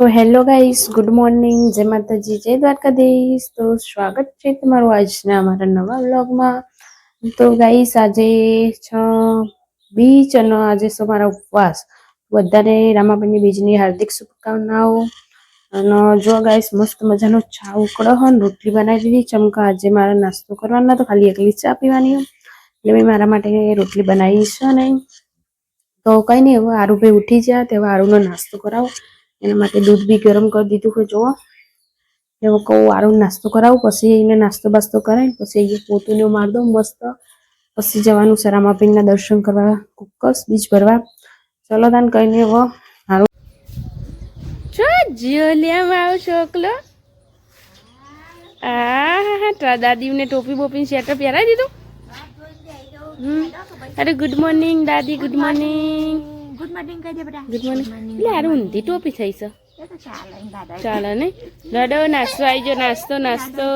તો hello guys, good morning, જય માતાજી, જય દ્વારકાધીશ। તો સ્વાગત છે તમારું આજના અમારા નવા વ્લોગમાં। તો ગાઈસ આજે બીચ અને આજે છે મારા ઉપવાસ। બધાને રામાપીરની બીજની હાર્દિક શુભકામનાઓ। અને જો ગાઈસ મસ્ત મજાનો ચા ઉકળો હન, રોટલી બનાવી દીધી ચમકા। આજે મારે નાસ્તો કરવાનો તો ખાલી એકલી ચા પીવાની એટલે મેં મારા માટે રોટલી બનાવી છે નહીં। તો કઈ નહીં, હવે આરુભાઈ ઉઠી ગયા તે આરુનો નાસ્તો કરાવો। એના માટે દૂધ બી ગરમ કરી દીધું કે જો એવું કહું આરું નાસ્તો કરાવું, પછી એને નાસ્તો બાસ્તો કરાય, પછી એ પોતું માર દઉં મસ્ત। પછી જવાનું છે રામાપીરના દર્શન કરવા, ચોક્કસ બીજ ભરવા। ચલો તાન કઈ નહીં, હવે હારું છો જીઓલિયામાં આવ છોકલો। આ દાદીને ટોપી બોપી સ્વેટર પહેરાવી દીધું। અરે ગુડ મોર્નિંગ દાદી, ગુડ મોર્નિંગ, ગુડ મોર્નિંગ કહી દે બેટા, ગુડ મોર્નિંગ। એટલે આ ઊંધી ટોપી થઈ છે, ચાલે ને દાદો નાસ્તો આવી ગયો, નાસ્તો નાસ્તો।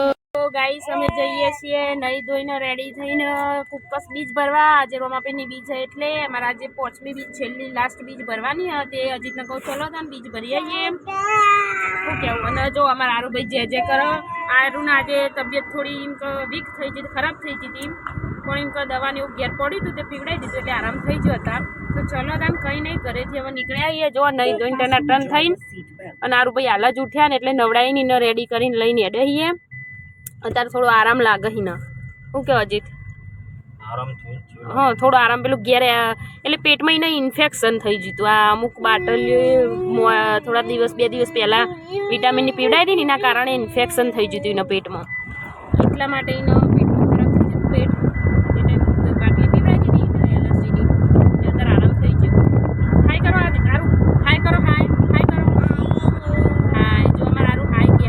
ગાઈસ અમે જઈએ છીએ નહીં ધોઈને રેડી થઈને કુક્કસ બીજ ભરવા। આજે રોમાપીરની બીજ છે એટલે અમારા આજે 5મી બીજ છેલ્લી લાસ્ટ બીજ ભરવાની હતી। અજીત ને કહું ચલો તાન બીજ ભરી આવીએ, શું કેવું। અને જો અમારા આરુભાઈ જે કરો, આરુને આજે તબિયત થોડી વીક થઈ ગઈ, ખરાબ થઈ ગઈ હતી, પણ એમ કે દવાને એવું ઘેર પડ્યું હતું તે પીવડાવી દીધું એટલે આરામ થઈ ગયો હતા। તો ચલો તાન કંઈ નહીં, ઘરેથી હવે નીકળ્યા આવીએ। જો નહીં ધોઈને તેના ટર્ન થઈને અને આરુભાઈ હાલ જ ઉઠ્યા ને એટલે નવડાવીને રેડી કરીને લઈને હેડે। અત્યારે થોડો આરામ લાગે ને, શું કહેવા અજીત? હા, થોડો આરામ, પેલું ઘેર એટલે પેટમાં એને ઇન્ફેક્શન થઈ ગયું હતું। આ અમુક બાટલીઓ થોડા દિવસ 2 દિવસ પહેલાં વિટામિનની પીવડાવી હતી ને એના કારણે ઇન્ફેક્શન થઈ ગયું હતું એના પેટમાં, એટલા માટે એનો પેટમાં ખરાબ થઈ ગયું પેટ, એટલે બાટલી પીવડાવી દીધી એલર્જીની, એટલે અત્યારે આરામ થઈ ગયો। હાય કરો આજે આરું, હાય કરો, હાય હાય કરો, હાય જો અમારે આરું હાય કે।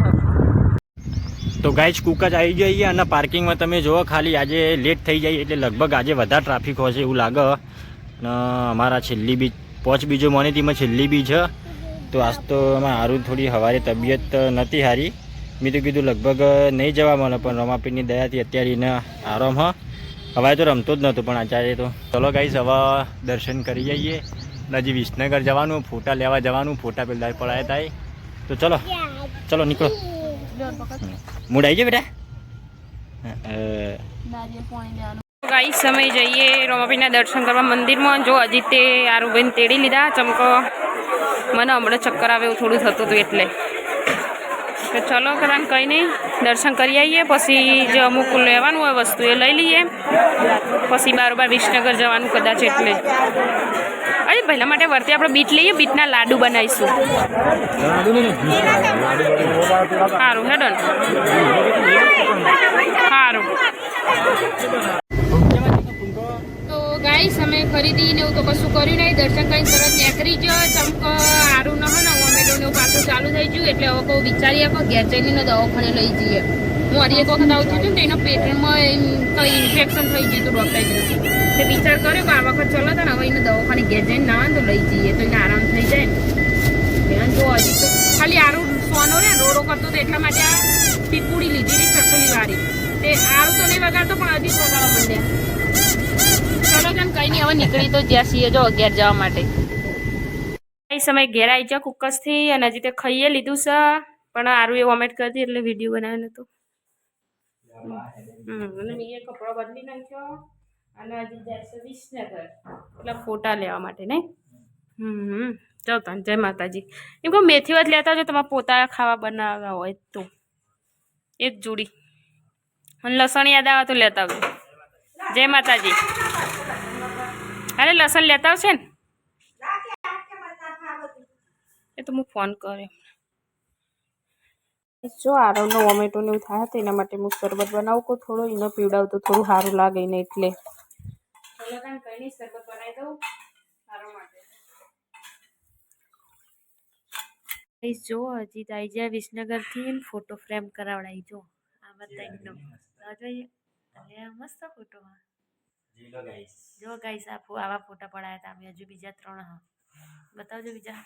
તો ગાઈસ કુક જ આવી જઈએ અને પાર્કિંગમાં તમે જુઓ ખાલી આજે લેટ થઈ જાય એટલે લગભગ આજે વધારે ટ્રાફિક હોય છે એવું લાગે। અને અમારા છેલ્લી બીજ 5 બીજો મોનીતીમાં છેલ્લી બી છે। તો આજ તો અમારે સારું થોડી સવારે તબિયત નથી સારી, મેં તો કીધું લગભગ નહીં જવા મળે, પણ રમાપીરની દયાથી અત્યારે એને આરામ હ। હવે તો રમતો જ નહોતો પણ આજે તો ચલો ગાઈસ હવે દર્શન કરી જઈએ। હજી વિસનગર જવાનું, ફોટા લેવા જવાનું, ફોટા પેલા પડાયા થાય। તો ચલો ચલો નીકળો, મૂડ આવી જાય બેટા। ગાઈસ સમય જઈએ રોમાપીરના દર્શન કરવા મંદિરમાં। જો હજી તે આરુભાઈને તેડી લીધા ચમકો, મને હમણાં ચક્કર આવે એવું થોડું થતું હતું એટલે તો ચલો કરાને કંઈ નહીં, દર્શન કરી આવીએ। પછી જે અમુક લેવાનું હોય વસ્તુ એ લઈ લઈએ, પછી બારોબાર વિસનગર જવાનું કદાચ એટલે। અરે પહેલાં માટે વર્તે આપણે બીટ લઈએ, બીટના લાડુ બનાવીશું। સારું હે ડન, સારું। તો ગાઈસ અમે ખરીદી ને એવું તો કશું કર્યું નહીં, દર્શન કરીને તરત નીકળી ગયો ચમકો। સારું ન હોય ને ઓમેટોને એવું પાછું ચાલુ થઈ ગયું એટલે હવે કહું વિચારીએ કે ઘેર જઈને દવાખાને લઈ જઈએ। હું હરી એક વખત આવું થયું ને તો એના પેટમાં કંઈ ઇન્ફેક્શન થઈ ગયું હતું ડૉક્ટરે કીધું, તે વિચાર કર્યો કે આ વખત ચલો તો ને હવે એને દવાખાને ઘેર જઈને ના તો લઈ જઈએ તો એને આરામ થઈ જાય ને। જો હજી તો ખાલી આરું સોનો રે રોડો કરતો તો એટલા માટે આ પીપુડી લીધી હતી ચકલી વાળી, તે આરું તો નહીં વગાડતો પણ હજી વગાડવા માંડ્યા। ચલો કેમ કંઈ નહીં, હવે નીકળી તો જ્યાં છીએ જો ઘેર જવા માટે। એ સમય ઘેર આવી જાઓ કુક્કસથી, અને હજી તે ખાઈએ લીધું છે પણ આરું એ વોમિટ કરતી એટલે વિડીયો બનાવ્યો નહોતો। અને મેં કપડો બદલી નાખ્યો અને હજી જાય છે વિસનગર એટલે ફોટા લેવા માટે નહીં। જાઓ તાન, જય માતાજી। એમ કહું મેથી વાત લેતા જો તમારે પોતા ખાવા બનાવવા હોય તો એક જોડી, અને લસણ યાદ આવે તો લેતા આવજો। જય માતાજી। અરે લસણ લેતા આવશે ને, એ તો હું ફોન કર્યો। જો આરવનો વોમેટો ને એવું થાય તો એના માટે હું શરબત બનાવું કહું, થોડો એને પીવડાવું તો થોડું સારું લાગે ને એટલે કંઈ નહીં શરબત બનાવી દઉં સારું માટે। જો હજી આવી જાય વિસનગરથી ફોટો ફ્રેમ કરાવડાવી, જો આ બતાવીનો જોઈએ મસ્ત ફોટો। જો ગાઈસ આવા ફોટા પડાયા હતા અમે, હજુ બીજા 3 હા બતાવજો, બીજા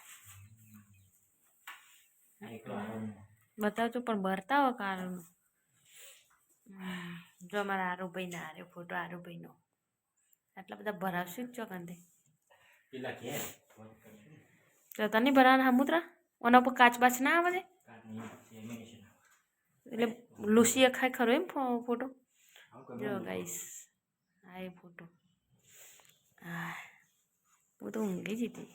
બતાવજો પણ બતાવો કારણ। જો અમારા આરુભાઈ ના આર્યો ફોટો, આરુભાઈનો આટલા બધા ભરાવશું જ ચોકંદે તો તને ભરાવાના હમુત્રા ઓના પર કાચ બાચ ના આવે છે એટલે લુસી ખાય ખરો એમ ફોટો જો ગાઈસ આ એ ફોટો હા હું તો ઊંઘી જ હતી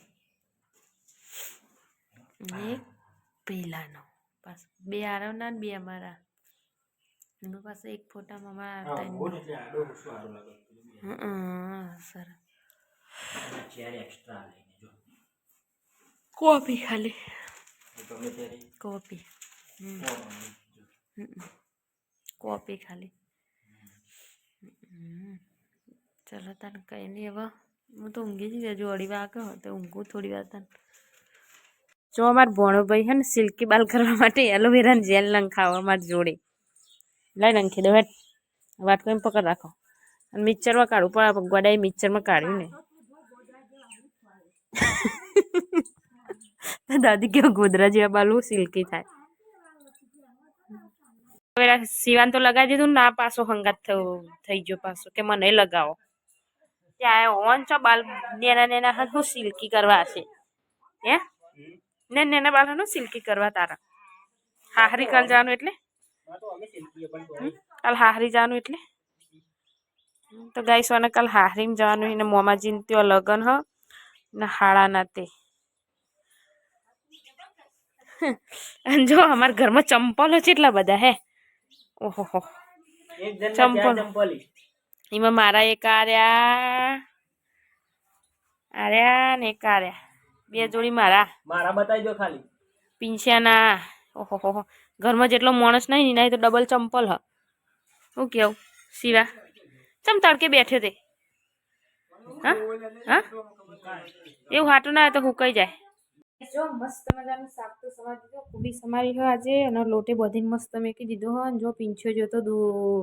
એક પહેલાનો પાસ બે આરવના ને બે અમારા એમાં પાસે એક ફોટામાં અમારા સરસ કોપી ખાલી કોપી કોપી ખાલી ચલો તને કઈ નહીં હવે હું તો ઊંઘી જ હજુ અઢી વાગ્યો તો ઊંઘું થોડી વાર તને જો અમારો ભોણો ભાઈ છે ને સિલ્કી બાલ કરવા માટે એલોવેરાની જેલ નંખાવો અમારી જોડે લઈ નંખી દો હેઠ વાત કરીને પકડ રાખો અને મિક્સરમાં કાઢું પણ ગોડાએ મિક્સરમાં કાઢ્યું ને દાદી કેવું ગોદરા જેવા બાલું સિલ્કી થાય સિવાન તો લગાવી દીધું ના પાછો હંગાત થઈ ગયો પાછો કે મને લગાવો ત્યાં ઓન છો બાલ નેના નેના હું સિલ્કી કરવા હશે હે ને નેના બાલ હું સિલ્કી કરવા તારા હાહરી કાલ જવાનું એટલે કાલ હાહરી જવાનું એટલે તો ગાઈસવાને કાલ હાહરીમાં જવાનું એને મોમાજીને ત્યાં લગન હ ને હાળાના તે અને જો અમારા ઘરમાં ચંપલો કેટલા બધા હે ઓહો ચંપલ એમાં મારા એક આર્યા ને એક આર્યા બે જોડી મારા બતાવી દો ખાલી પિંછાના ઓહો ઘરમાં જેટલો માણસ નહીં એના તો ડબલ ચંપલ હ શું કેવું શિવા ચમ તડકે બેઠ્યો તે હા હા એવું હાટું ના હોય તો હુકાઈ જાય જો મસ્ત મજાનું શાક તો સમારી દીધો કુબી સમારી હોય આજે અને લોટે બધીને મસ્ત મેકી દીધો હોય જો પીંછ્યો જોતો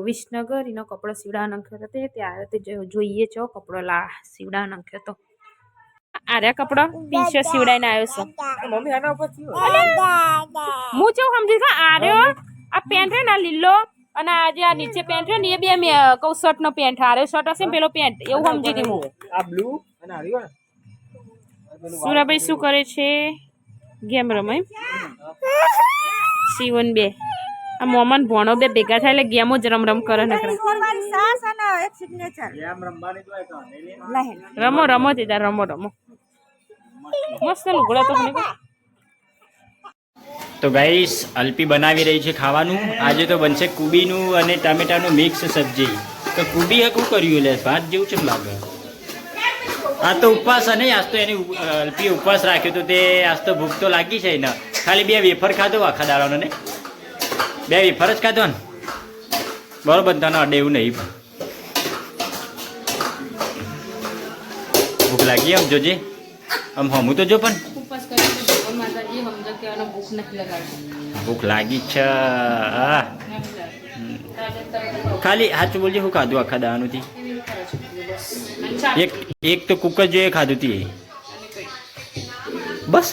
વિસનગર એનો કપડો સીવડા નાખ્યો હતો તે આવ્યો તે જોઈએ છો કપડો સીવડા નાખ્યો તો આર્યા કપડો પીંછ્યો સીવડાઈને આવ્યો છે મમ્મી આના ઉપર થયો હું કેવું સમજી ગયો આર્યો આ પેન્ટ હે ને લીલો અને આજે આ નીચે પેન્ટ છે ને એ બે મેં કઉ શર્ટ નો પેન્ટ આર્યો શર્ટ હશે ને પેલો પેન્ટ એવું સમજી હતી હું આ બ્લુ અને આર્યો સુરાભાઈ શું કરે છે ગેમ રમે સીવન બે આ મોમન ભણો બે ભેગા થાય એટલે ગેમો જ રમ કરે રમો રમો તે તાર રમો મસ્ત લુગડો તો તો ગાઈસ અલ્પી બનાવી રહી છે ખાવાનું આજે તો બનશે કુબીનું અને ટામેટાનું મિક્સ સબ્જી તો કુબી હકું કર્યું લે ભાત જેવું છે લાગે આ તો ઉપવાસ નહીં આજ તો એની અલ્પીએ ઉપવાસ રાખ્યો તો તે આજ તો ભૂખ તો લાગી છે ને ખાલી બે વેફર ખાધો આખા દાડાનો ને બે વેફર જ ખાધો ને બરોબર તને અડે એવું નહીં પણ ભૂખ લાગી આમ જોજે આમ હમું તો જો પણ ભૂખ લાગી છે ખાલી સાચું બોલજે શું ખાધું આખા દાડાનું થી એક તો કુકર જોઈએ ખાધું તી બસ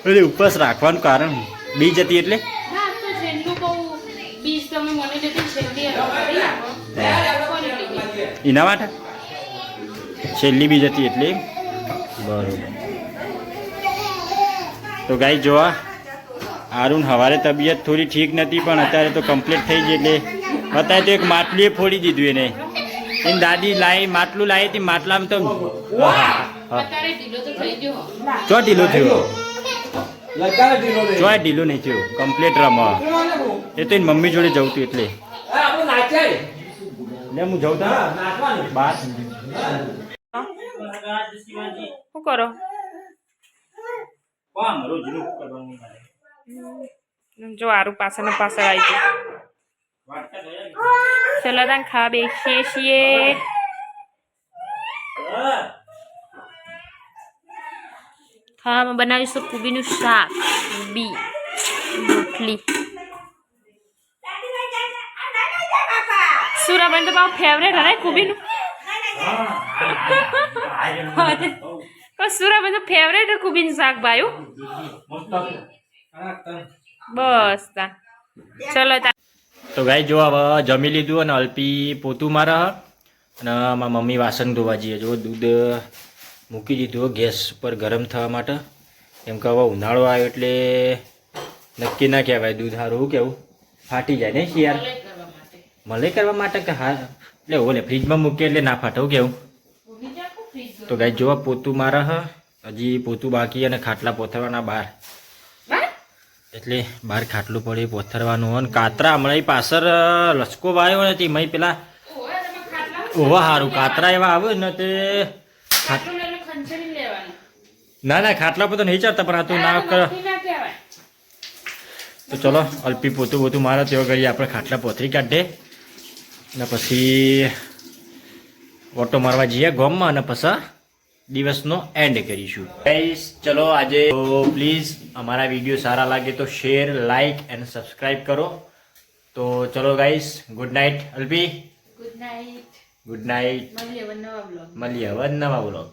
એટલે ઉપવાસ રાખવાનું કારણ બીજ હતી એટલે એના માટે છેલ્લી બીજ હતી એટલે બરોબર તો ગાઈ જોવા આરુણ સવારે તબિયત થોડી ઠીક નથી પણ અત્યારે તો કમ્પ્લીટ થઈ ગઈ એટલે અત્યારે તો એક માટલીએ ફોડી દીધું એને એની દાદી માટલું લાવી હતી માટલામાં તો ચો ઢીલો થયો ચો ઢીલો નહીં થયો કમ્પ્લીટ રમ એ તો એની મમ્મી જોડે જવું હતું એટલે હું જઉં તા બાર શું કરો જો આરું પાછળ ને પાછળ આવી ગયું ચલો તાન ખાવા બેસીએ છીએ ખાવામાં બનાવીશું કુબીનું શાક કુબી રોટલી સુરાબેન તો મારું ફેવરેટ હે કુબીનું સુરાબેન તો ફેવરેટ કુબીનું શાક ભાઈ બસ તા ચલો તા તો ગાઈ જો હવે જમી લીધું અને અલ્પી પોતું મારા અને મારા મમ્મી વાસણ ધોવા જઈએ જો દૂધ મૂકી દીધું ગેસ ઉપર ગરમ થવા માટે. કેમ કે હવે ઉનાળો આવ્યો એટલે નક્કી ના કહેવાય દૂધ સારું કેવું ફાટી જાય ને શિયાર મલાઈ કરવા માટે કે હા એટલે ઓલે ફ્રીજમાં મૂકીએ એટલે ના ફાટે કેવું. તો ગાઈસ જોવા પોતું મારે હ હજી પોતું બાકી અને ખાટલા પોથરવાના બહાર એટલે બહાર ખાટલું પડે પોથરવાનું અને કાતરા હમણાં પાછળ લચકો વાયો નથી મય પેલા ઓવા સારું કાતરા એવા આવે ને તે ના ના ખાટલા પર તો નહીં ચાલતા પણ આ તો ના કર. તો ચલો અલ્પી પોતું પોતું મારે તેઓ કરીએ આપણે ખાટલા પોથરી કાઢીએ ને પછી ઓટો મારવા જઈએ ગામમાં અને પછી દિવસનો એન્ડ કરીશું. ગાઈસ ચલો આજે પ્લીઝ અમારા વિડીયો સારા લાગે તો શેર લાઈક એન્ડ સબસ્ક્રાઈબ કરો. તો ચલો guys good night Alpi. Good night. મળીએ હવે નવા બ્લોગ.